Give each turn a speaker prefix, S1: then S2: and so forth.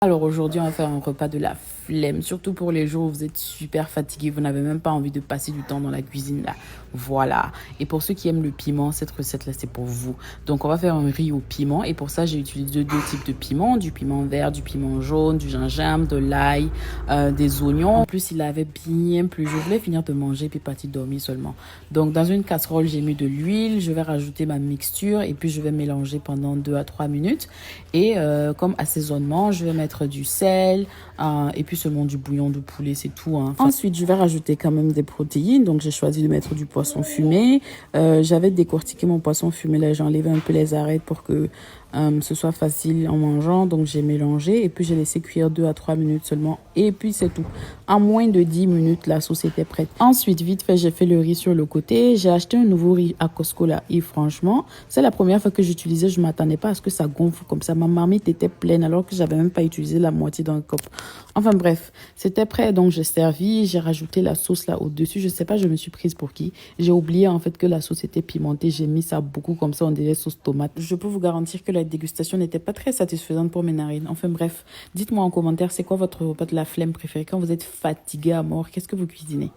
S1: Alors aujourd'hui, on va faire un repas de la flemme, surtout pour les jours où vous êtes super fatigué, vous n'avez même pas envie de passer du temps dans la cuisine là. Voilà. Et pour ceux qui aiment le piment, cette recette là, c'est pour vous. Donc on va faire un riz au piment et pour ça, j'ai utilisé deux types de piment, du piment vert, du piment jaune, du gingembre, de l'ail, des oignons. En plus, il avait bien plu. Je voulais finir de manger puis partir dormir seulement. Donc dans une casserole, j'ai mis de l'huile, je vais rajouter ma mixture et puis je vais mélanger pendant 2 à 3 minutes. Et comme assaisonnement, je vais mettre du sel et puis seulement du bouillon de poulet, c'est tout. Hein. Ensuite, je vais rajouter quand même des protéines. Donc, j'ai choisi de mettre du poisson fumé. J'avais décortiqué mon poisson fumé. Là, j'ai enlevé un peu les arêtes pour que ce soit facile en mangeant. Donc, j'ai mélangé et puis j'ai laissé cuire 2 à 3 minutes seulement. Et puis, c'est tout. En moins de 10 minutes, la sauce était prête. Ensuite, vite fait, j'ai fait le riz sur le côté. J'ai acheté un nouveau riz à Costco là. Et franchement, c'est la première fois que j'utilisais. Je ne m'attendais pas à ce que ça gonfle comme ça. Ma marmite était pleine alors que j'avais même pas utilisé la moitié d'un cop. Enfin bref, c'était prêt. Donc, j'ai servi. J'ai rajouté la sauce là au-dessus. Je sais pas, je me suis prise pour qui. J'ai oublié en fait que la sauce était pimentée. J'ai mis ça beaucoup comme ça. On dirait sauce tomate. Je peux vous garantir que la dégustation n'était pas très satisfaisante pour mes narines. Enfin bref, dites-moi en commentaire, c'est quoi votre repas de la flemme préféré quand vous êtes fatigué à mort? Qu'est-ce que vous cuisinez?